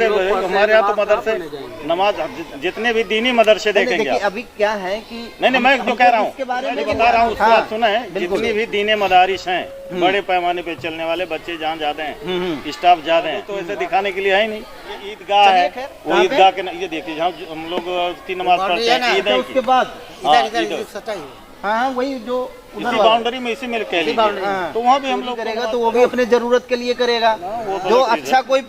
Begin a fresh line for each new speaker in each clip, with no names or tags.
कैसे हमारे यहाँ तो मदरसे नमाज जितने भी दीनी मदरसे देखेंगे आप।
अभी क्या है कि
नहीं मैं जो कह रहा हूँ मैं बता रहा हूँ उसके बाद सुना है,
बिल्कुल।
जितनी भी दीनी मदारिस हैं बड़े पैमाने पे चलने वाले बच्चे जहाँ ज्यादा हैं, स्टाफ ज्यादा है, तो ऐसे दिखाने के लिए है ही नहीं। ये ईदगाह है, वो ईदगाह के ये देखिए जहाँ हम लोग की नमाज पढ़ते हैं ईद है
उसके बाद हाँ वही जो
इसी बाउंड्री में इसी में कह लीजिए, तो वहाँ भी हम लोग
करेगा तो वो भी अपने जरूरत के लिए करेगा। जो अच्छा कोई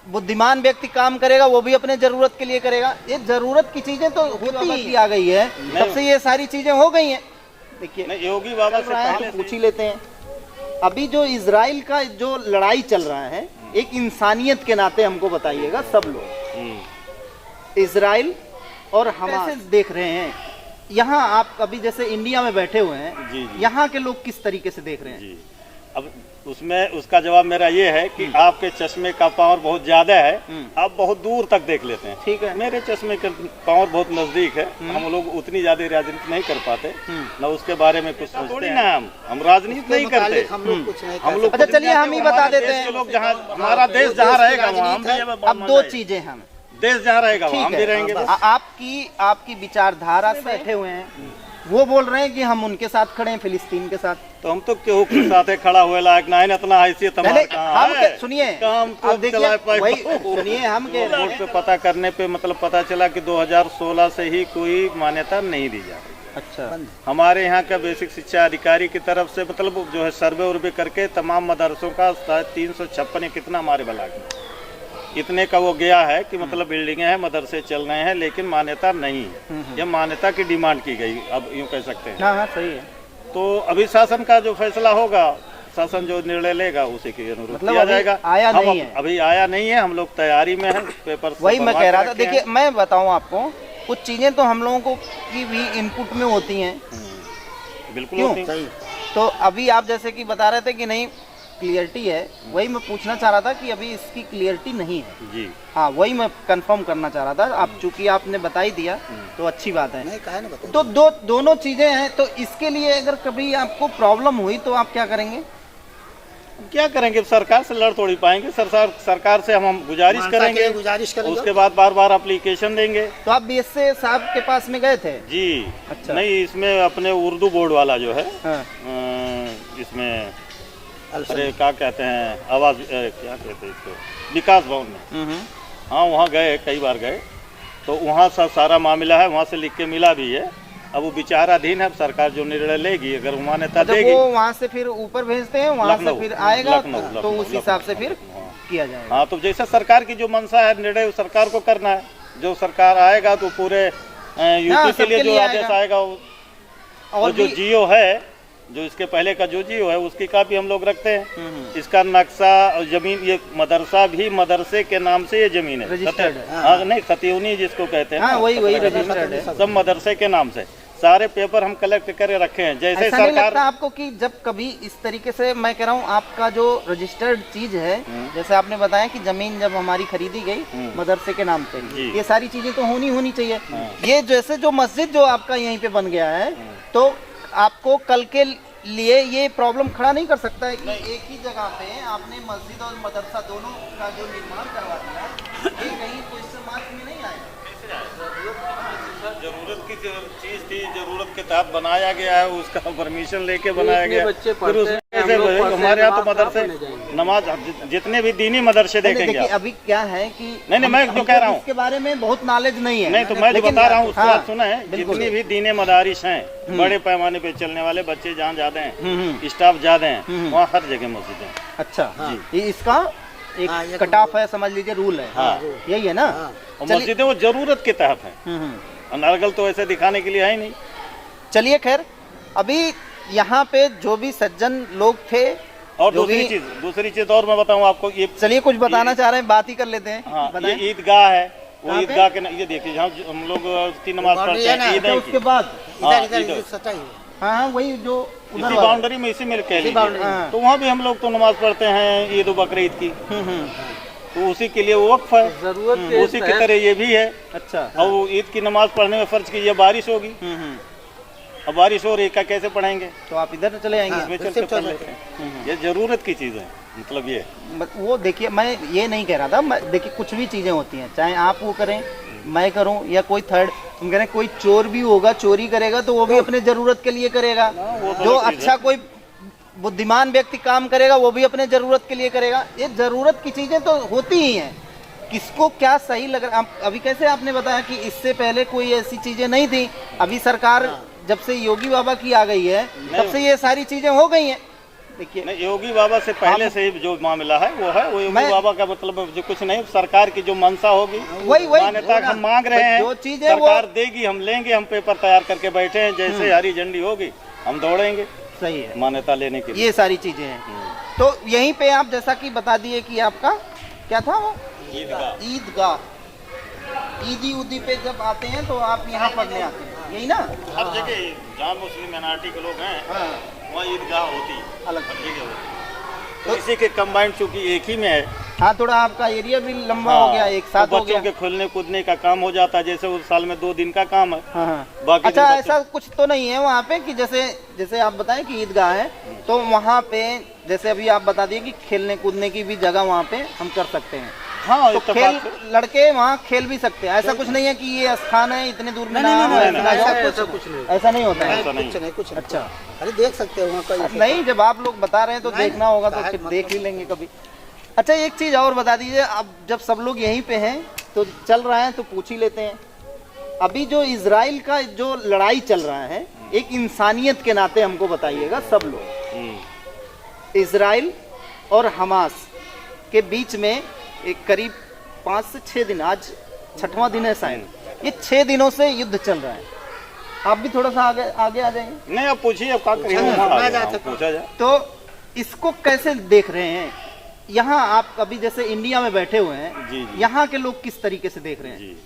बुद्धिमान व्यक्ति काम करेगा वो भी अपने जरूरत के लिए करेगा। ये जरूरत की चीजें तो होती ही आ गई है, तब से ये सारी चीजें हो गई हैं। देखिए
योगी बाबा से पहले
पूछ ही लेते हैं। अभी जो इजराइल का जो लड़ाई चल रहा है, एक इंसानियत के नाते हमको बताइएगा सब लोग, इजराइल और हमास देख रहे हैं। यहाँ आप अभी जैसे इंडिया में बैठे हुए हैं, यहाँ के लोग किस तरीके से देख रहे हैं?
जी। अब उसमें उसका जवाब मेरा ये है कि आपके चश्मे का पावर बहुत ज्यादा है, आप बहुत दूर तक देख लेते हैं।
ठीक है,
मेरे चश्मे का पावर बहुत नजदीक है, हम लोग उतनी ज्यादा राजनीति नहीं कर पाते, न उसके बारे में कुछ सोचते हैं। हम राजनीति नहीं करते, हम लोग।
अच्छा चलिए हम ही बता देते हैं,
लोग जहाँ हमारा देश जहाँ रहेगा वहाँ हम।
अब दो चीजें हम
देश जहाँ रहेगा हम भी रहेंगे।
आपकी विचारधारा से बैठे हुए हैं, वो बोल रहे हैं कि हम उनके साथ खड़े हैं, फिलिस्तीन के साथ।
तो हम तो केहू के साथ खड़ा हुए लायक ना है, इतना हैसियत हमारे।
सुनिए सुनिए हम
बोर्ड पे पता करने पे मतलब पता चला कि 2016 से ही कोई मान्यता नहीं दी जा रही।
अच्छा,
हमारे यहाँ का बेसिक शिक्षा अधिकारी की तरफ से मतलब जो है सर्वे उर्वे करके तमाम मदरसों का 356 कितना हमारे ब्लॉक में इतने का वो गया है कि मतलब बिल्डिंगें हैं, मदरसे चल रहे हैं, लेकिन मान्यता नहीं है। ये मान्यता की डिमांड की गई, अब यूँ कह सकते हैं।
हाँ सही है।
तो अभी शासन का जो फैसला होगा, शासन जो निर्णय लेगा उसी के अनुरूप
मतलब
किया जाएगा।
आया नहीं है,
अभी आया नहीं है, हम लोग तैयारी में हैं। पेपर
वही मैं कह रहा था। देखिए मैं बताऊं आपको, कुछ चीजें तो हम लोगों को की भी इनपुट में होती हैं।
बिल्कुल होती हैं।
तो अभी आप जैसे कि बता रहे थे कि नहीं क्लियरिटी है, वही मैं पूछना चाह रहा था कि अभी इसकी क्लियरिटी नहीं है
जी।
हाँ वही मैं कंफर्म करना चाह रहा था। आप चूंकि आपने बता ही दिया तो अच्छी बात है। नहीं कहा ना, तो दोनों चीजें हैं। तो इसके लिए अगर कभी आपको प्रॉब्लम हुई तो आप क्या करेंगे?
क्या करेंगे? सरकार से लड़ थोड़ी पाएंगे। सरकार से हम गुजारिश करेंगे, उसके बाद बार एप्लीकेशन देंगे।
तो आप बीएसए साहब के पास में गए थे?
जी।
अच्छा।
नहीं, इसमें अपने उर्दू बोर्ड वाला जो है इसमें अरे क्या कहते हैं, आवाज क्या कहते हैं इसको, विकास भवन में। हाँ वहाँ गए, कई बार गए, तो वहाँ सारा मामला है, वहाँ से लिख के मिला भी है। अब वो विचाराधीन है, सरकार जो निर्णय लेगी, अगर मान्यता देगी
वो वहाँ से फिर ऊपर भेजते हैं, वहाँ से फिर आएगा तो उस हिसाब से फिर किया जाएगा।
हाँ तो जैसा सरकार की जो मंशा है, निर्णय सरकार को करना है। जो सरकार आएगा तो पूरे यूपी के लिए जो आदेश आएगा, और जो जियो है, जो इसके पहले का जो जियो है, उसकी कापी हम लोग रखते हैं। इसका नक्शा और जमीन, ये मदरसा भी मदरसे के नाम से ये जमीन है,
रजिस्टर्ड।
हाँ नहीं, खतियोनी जिसको कहते हैं।
हाँ, वही रजिस्टर्ड है,
सब मदरसे के नाम से। सारे पेपर हम कलेक्ट करके रखे हैं। जैसे
ऐसा
सरकार
नहीं लगता आपको कि जब कभी इस तरीके से, मैं कह रहा हूँ आपका जो रजिस्टर्ड चीज है, जैसे आपने बताया कि जमीन जब हमारी खरीदी गई मदरसे के नाम पे, ये सारी चीजें तो होनी चाहिए। ये जैसे जो मस्जिद जो आपका यहीं पे बन गया है, तो आपको कल के लिए ये प्रॉब्लम खड़ा नहीं कर सकता है कि एक ही जगह पे आपने मस्जिद और मदरसा दोनों का जो निर्माण करवा दिया, ये कहीं क्वेश्चन मार्क में नहीं आएगा?
जरूरत की चीज थी, जरूरत के तहत बनाया गया है, उसका परमिशन लेके बनाया गया। फिर उसमें हमारे यहाँ तो मदरसे नमाज जितने भी दीनी मदरसे देखेंगे।
अभी क्या है कि
नहीं मैं जो कह रहा हूँ
इसके बारे में बहुत नॉलेज नहीं है।
नहीं तो मैं जो बता रहा हूँ उसके बाद सुना है, जितनी भी दीनी मदारिस हैं, बड़े पैमाने पे चलने वाले, बच्चे जहाँ ज्यादा हैं, स्टाफ ज्यादा हैं, वहाँ हर जगह मस्जिद है।
अच्छा, इसका एक कट ऑफ है, समझ लीजिए, रूल है। यही है ना?
मस्जिदें वो जरूरत के तहत है, अनर्गल तो ऐसे दिखाने के लिए है ही नहीं।
चलिए खैर, अभी यहाँ पे जो भी सज्जन लोग थे,
और दूसरी चीज और मैं बताऊँ आपको, ये
चलिए कुछ बताना चाह रहे हैं, बात ही कर लेते हैं।
हाँ, ये ईदगाह है, वो ईदगाह के ये देखिए जहाँ हम लोग की नमाज पढ़ते हैं, ईद है
उसके बाद हाँ वही जो
इसी बाउंड्री में इसी में कह लीजिए, तो वहाँ भी हम लोग तो नमाज पढ़ते हैं ईद बकरीद की, तो उसी के लिए वो वक्फ है, जरूरत उसी की तरह ये भी है।
अच्छा।
और ईद की नमाज पढ़ने में फर्ज कीजिए बारिश होगी, अब बारिश हो रही है, कैसे पढ़ेंगे?
तो आप इधर चले आएंगे,
इसमें चल के पढ़ लेते हैं। ये जरूरत की चीज है। मतलब ये
वो देखिए, मैं ये नहीं कह रहा था, देखिए कुछ भी चीजें होती हैं, चाहे आप वो करें, मैं करूं या कोई थर्ड, हम कह रहे हैं कोई चोर भी होगा, चोरी करेगा तो वो भी अपने जरूरत के लिए करेगा, जो अच्छा कोई बुद्धिमान व्यक्ति काम करेगा वो भी अपने जरूरत के लिए करेगा। ये जरूरत की चीजें तो होती ही हैं, किसको क्या सही लग रहा। अभी कैसे आपने बताया कि इससे पहले कोई ऐसी चीजें नहीं थी, अभी सरकार जब से योगी बाबा की आ गई है तब से ये सारी चीजें हो गई हैं। देखिए
योगी बाबा से पहले से ही जो मामला है वो है, वो योगी बाबा का मतलब जो कुछ नहीं, सरकार की जो मंशा होगी
वही
मान्यता हम मांग रहे हैं,
जो चीजें
सरकार देगी हम लेंगे, हम पेपर तैयार करके बैठे हैं, जैसे हरी झंडी होगी हम दौड़ेंगे।
सही है,
मान्यता लेने के लिए
ये सारी चीजें हैं। तो यहीं पे आप जैसा कि बता दिए कि आपका क्या था वो ईदगाह, ईदी उदी पे जब आते हैं तो आप यहाँ पढ़ने आते हैं, यही ना?
हर जगह जहाँ मुस्लिम माइनॉरिटी के लोग हैं वहाँ ईदगाह होती
अलग
जगह होती, तो इसी के कंबाइंड चूंकि एक ही में है।
हाँ, थोड़ा आपका एरिया भी लंबा हो गया, एक साथ
तो
हो गया।
बच्चों के खेलने कूदने का काम हो जाता है, जैसे उस साल में 2 दिन का काम है।
हाँ।
बाकी
अच्छा, ऐसा कुछ तो नहीं है वहाँ पे कि जैसे आप बताएं कि ईदगाह है तो वहाँ पे जैसे अभी आप बता दिए कि खेलने कूदने की भी जगह वहाँ पे हम कर सकते हैं।
हाँ,
तो खेल लड़के वहाँ खेल भी सकते हैं, ऐसा कुछ नहीं है कि ये स्थान है इतने दूर में, ऐसा नहीं होता है
कुछ।
अच्छा,
अरे देख सकते हो वहाँ का,
नहीं जब आप लोग बता रहे हैं तो देखना होगा तो फिर देख ही लेंगे कभी। अच्छा, एक चीज और बता दीजिए, अब जब सब लोग यहीं पे हैं तो चल रहा है तो पूछ ही लेते हैं, अभी जो इजराइल का जो लड़ाई चल रहा है, एक इंसानियत के नाते हमको बताइएगा सब लोग, इजराइल और हमास के बीच में एक करीब 5 से 6 दिन, आज 6वां दिन है शायद, ये 6 दिनों से युद्ध चल रहा है। आप भी थोड़ा सा आगे आ जाएंगे।
नहीं, आप पूछिए, अब क्या करेंगे, पूछा जाए।
तो इसको कैसे देख रहे हैं यहाँ आप, अभी जैसे इंडिया में बैठे हुए हैं
जी।
यहाँ के लोग किस तरीके से देख रहे हैं?
जी,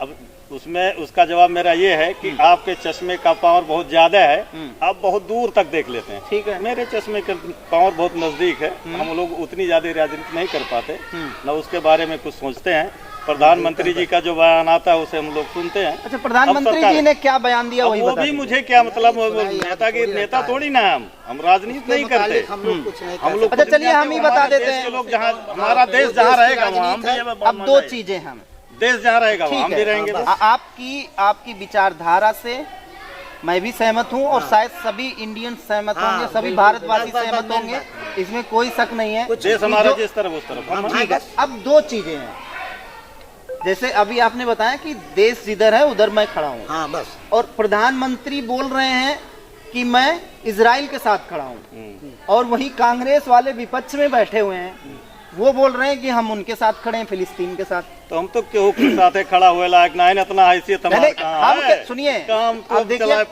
अब उसमें उसका जवाब मेरा ये है कि आपके चश्मे का पावर बहुत ज्यादा है, आप बहुत दूर तक देख लेते हैं।
ठीक है,
मेरे चश्मे का पावर बहुत नजदीक है, हम लोग उतनी ज्यादा राजनीति नहीं कर पाते, न उसके बारे में कुछ सोचते हैं। प्रधानमंत्री जी का जो बयान आता है उसे हम लोग सुनते हैं।
अच्छा, प्रधानमंत्री जी ने क्या बयान दिया वही
वो भी मुझे क्या मतलब, नेता थोड़ी ना, हम राजनीति नहीं करते, हम लोग।
अच्छा, चलिए हम ही बता देते हैं,
लोग जहाँ हमारा देश जहाँ रहेगा वहाँ हम भी,
अब 2 चीजें हम,
देश जहाँ रहेगा वहाँ हम भी रहेंगे।
आपकी विचारधारा से मैं भी सहमत हूँ और शायद सभी इंडियन सहमत होंगे, सभी भारतवासी सहमत होंगे, इसमें कोई शक नहीं है।
देश हमारा जिस तरफ उस तरफ।
ठीक है, अब 2 चीजें हैं, जैसे अभी आपने बताया कि देश जिधर है उधर मैं खड़ा हूँ,
हाँ बस,
और प्रधानमंत्री बोल रहे हैं कि मैं इजराइल के साथ खड़ा हूँ, और वही कांग्रेस वाले विपक्ष में बैठे हुए हैं, वो बोल रहे हैं कि हम उनके साथ खड़े हैं, फिलिस्तीन के साथ।
तो हम तो क्यों के साथ खड़ा हुए लायक ना है, इतना हैसियत हमारे कहाँ है?
सुनिए,
अब
देखिए,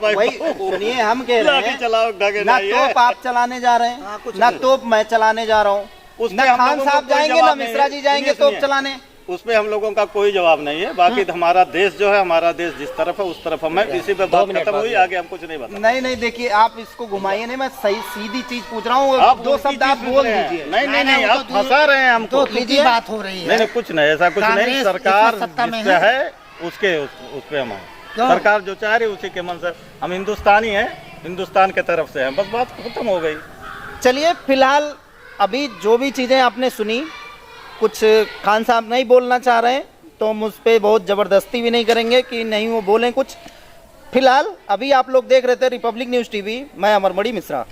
सुनिए, हम कह रहे हैं ना तोप आप चलाने जा रहे हैं, ना तोप मैं चलाने जा रहा हूँ, ना खान साहब जाएंगे ना मिश्रा जी जाएंगे तोप चलाने,
उसमें हम लोगों का कोई जवाब नहीं है। बाकी हमारा देश जो है, हमारा देश जिस तरफ है उस तरफ हम है, इसी पे बात खत्म हुई, आगे हम कुछ नहीं बता।
नहीं, देखिए आप इसको घुमाइए नहीं, मैं सही सीधी चीज पूछ रहा हूँ, 2 शब्द आप बोल दीजिए।
नहीं, आप फंसा रहे हैं हमको,
सीधी बात हो रही है।
नहीं, कुछ नहीं, ऐसा कुछ नहीं, सरकार जिससे है उसके उस पे हम है, सरकार जो चाह रही है उसी के मन से, हम हिंदुस्तानी है, हिंदुस्तान के तरफ से हैं, बस बात खत्म हो गई।
चलिए, फिलहाल अभी जो भी चीजें आपने सुनी, कुछ खान साहब नहीं बोलना चाह रहे हैं तो मुझ पे बहुत ज़बरदस्ती भी नहीं करेंगे कि नहीं वो बोलें कुछ। फिलहाल अभी आप लोग देख रहे थे रिपब्लिक न्यूज़ टीवी, मैं अमरमणि मिश्रा।